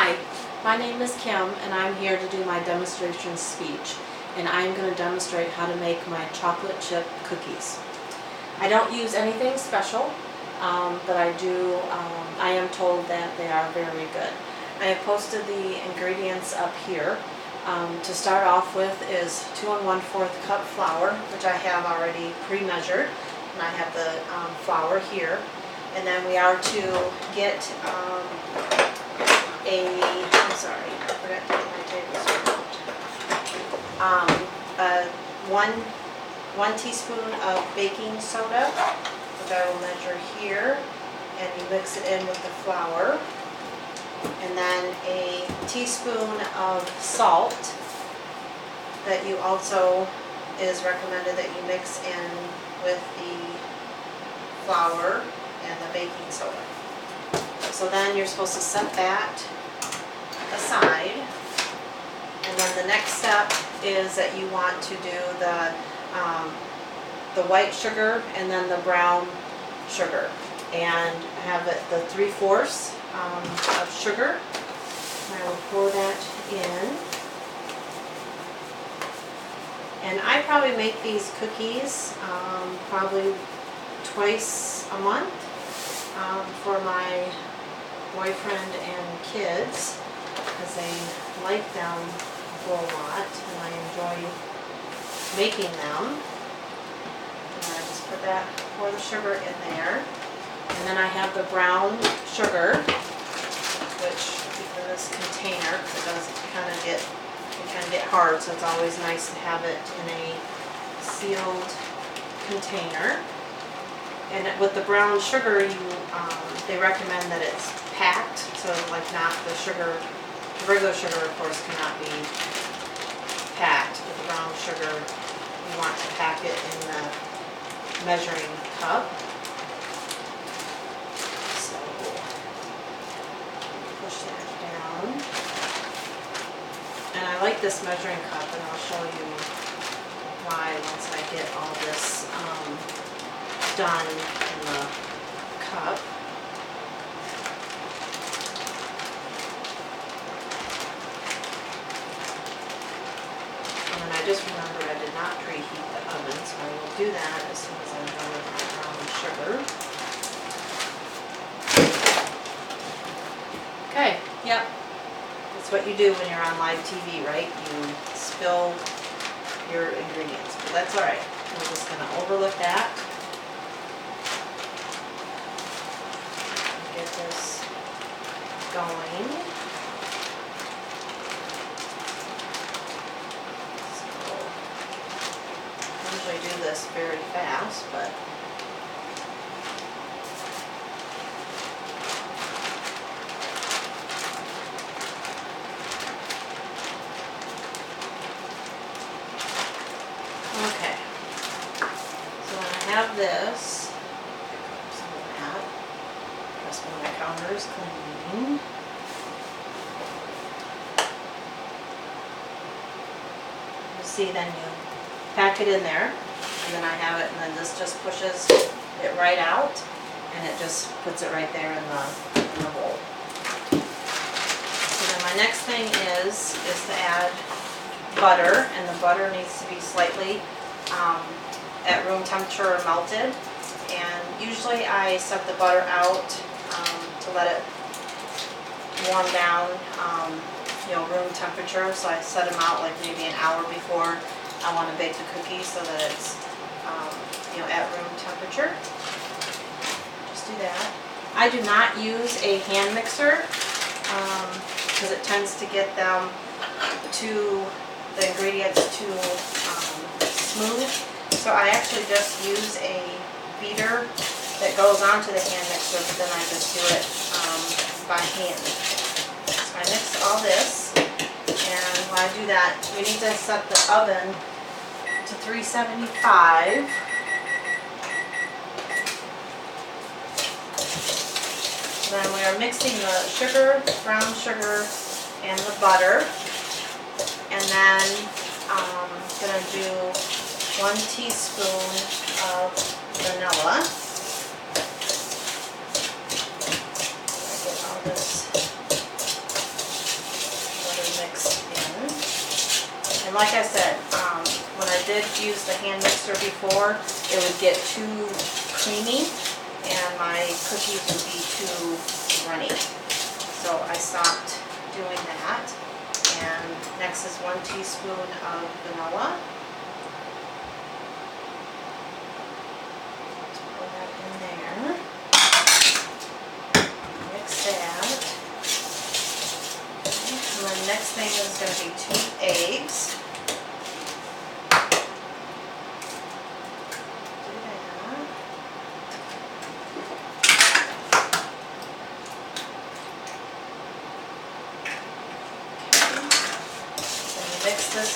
Hi, my name is Kim and I'm here to do my demonstration speech, and I'm going to demonstrate how to make my chocolate chip cookies. I don't use anything special, but I am told that they are very good. I have posted the ingredients up here. To start off with is 2 1/4 cup flour, which I have already pre-measured, and I have the flour here. And then we are to get I'm sorry, I forgot to get my tablespoon. One teaspoon of baking soda, which I will measure here, and you mix it in with the flour. And then a teaspoon of salt that you also is recommended that you mix in with the flour and the baking soda. So then you're supposed to set that aside, and then the next step is that you want to do the white sugar and then the brown sugar, and have it the 3/4 of sugar. I will pour that in, and I probably make these cookies probably twice a month for my boyfriend and kids, because they like them a whole lot and I enjoy making them. And I just pour the sugar in there. And then I have the brown sugar, which in this container, it does kind of get hard, so it's always nice to have it in a sealed container. And with the brown sugar, they recommend that it's packed, so like not the sugar. The regular sugar, of course, cannot be packed. With the brown sugar, you want to pack it in the measuring cup. So push that down. And I like this measuring cup, and I'll show you why once I get all this done in the cup. And then I just remembered I did not preheat the oven, so I will do that as soon as I'm done with my brown sugar. Okay, yep. That's what you do when you're on live TV, right? You spill your ingredients, but that's alright. We're just going to overlook that. Get this going. So, I usually do this very fast, but okay. So when I have this, some of that. Rest of my counter is clean. You see, then you pack it in there, and then I have it, and then this just pushes it right out, and it just puts it right there in the bowl. So then my next thing is to add butter, and the butter needs to be slightly at room temperature or melted. And usually I set the butter out to let it warm down, room temperature. So I set them out like maybe an hour before I want to bake the cookies, so that it's at room temperature. Just do that. I do not use a hand mixer because it tends to get the ingredients too smooth. So I actually just use a beater that goes onto the hand mixer, but then I just do it by hand. So I mix all this, and while I do that, we need to set the oven to 375. Then we are mixing the sugar, brown sugar, and the butter, and then I'm going to do 1 teaspoon of vanilla. Get all this And like I said, when I did use the hand mixer before, it would get too creamy and my cookies would be too runny. So I stopped doing that. And next is 1 teaspoon of vanilla. Let's pour that in there. Mix that. Okay. And then the next thing is going to be 2 eggs. Mix this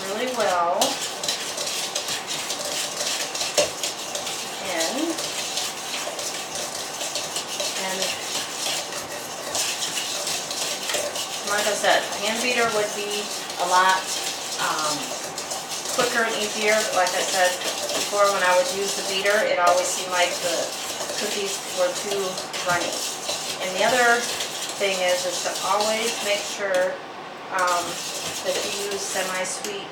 really well in, and like I said, a hand beater would be a lot quicker and easier, but like I said before, when I would use the beater, it always seemed like the cookies were too runny. And the other thing is to always make sure that you use semi-sweet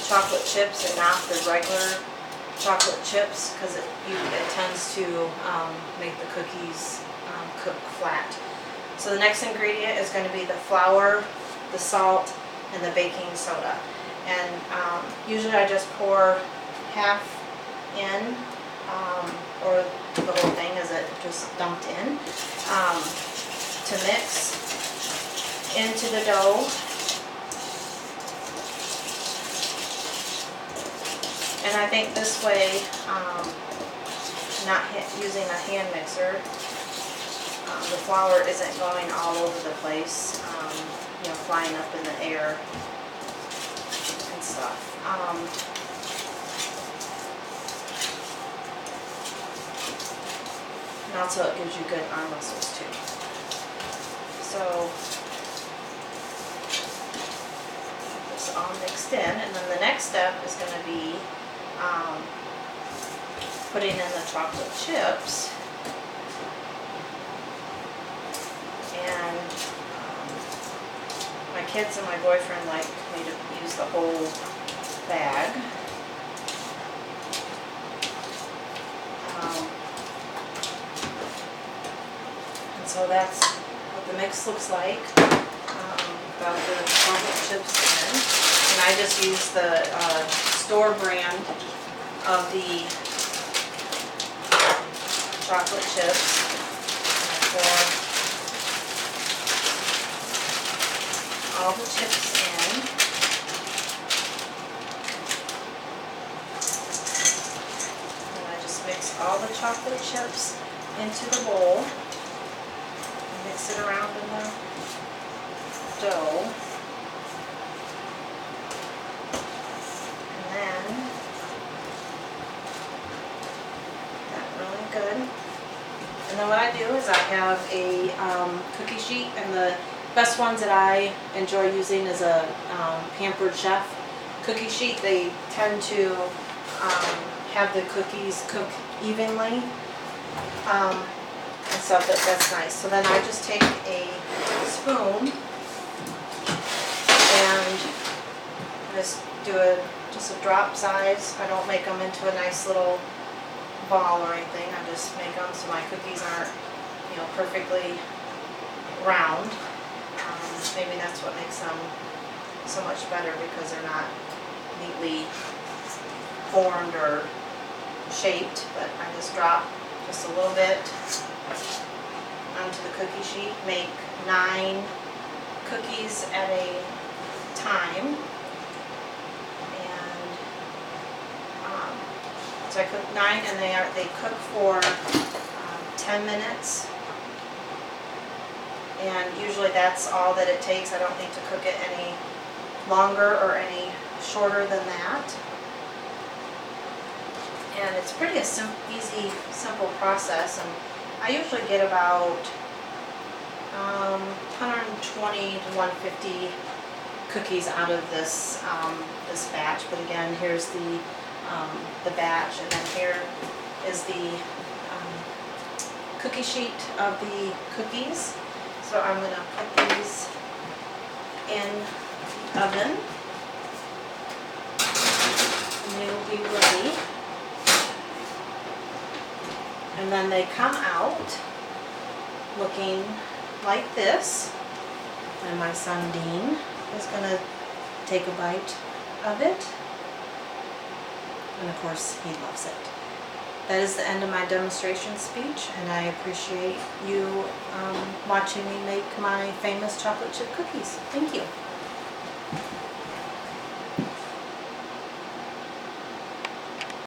chocolate chips and not the regular chocolate chips, because it tends to make the cookies cook flat. So the next ingredient is going to be the flour, the salt, and the baking soda. And usually I just pour half in, or the whole thing as it just dumped in, to mix into the dough. And I think this way, not using a hand mixer, the flour isn't going all over the place, flying up in the air and stuff. And also it gives you good arm muscles too. So this all mixed in, and then the next step is going to be putting in the chocolate chips. And my kids and my boyfriend like me to use the whole bag. And so that's what the mix looks like. Got the chocolate chips in. And I just use the store brand of the chocolate chips. Pour all the chips in. And I just mix all the chocolate chips into the bowl. Mix it around in the dough. And then that's really good. And then what I do is I have a cookie sheet, and the best ones that I enjoy using is a Pampered Chef cookie sheet. They tend to have the cookies cook evenly and stuff. That's nice. So then I just take a spoon and just do just a drop size. I don't make them into a nice little ball or anything. I just make them so my cookies aren't, perfectly round. Maybe that's what makes them so much better, because they're not neatly formed or shaped. But I just drop just a little bit onto the cookie sheet. Make 9 cookies at a time. And so I cook 9, and they cook for 10 minutes. And usually that's all that it takes. I don't need to cook it any longer or any shorter than that. And it's pretty easy, simple process. And I usually get about 120 to 150 cookies out of this this batch. But again, here's the batch, and then here is the cookie sheet of the cookies. So I'm going to put these in oven. And they will be ready. And then they come out looking like this. And my son Dean is going to take a bite of it. And of course, he loves it. That is the end of my demonstration speech, and I appreciate you watching me make my famous chocolate chip cookies. Thank you.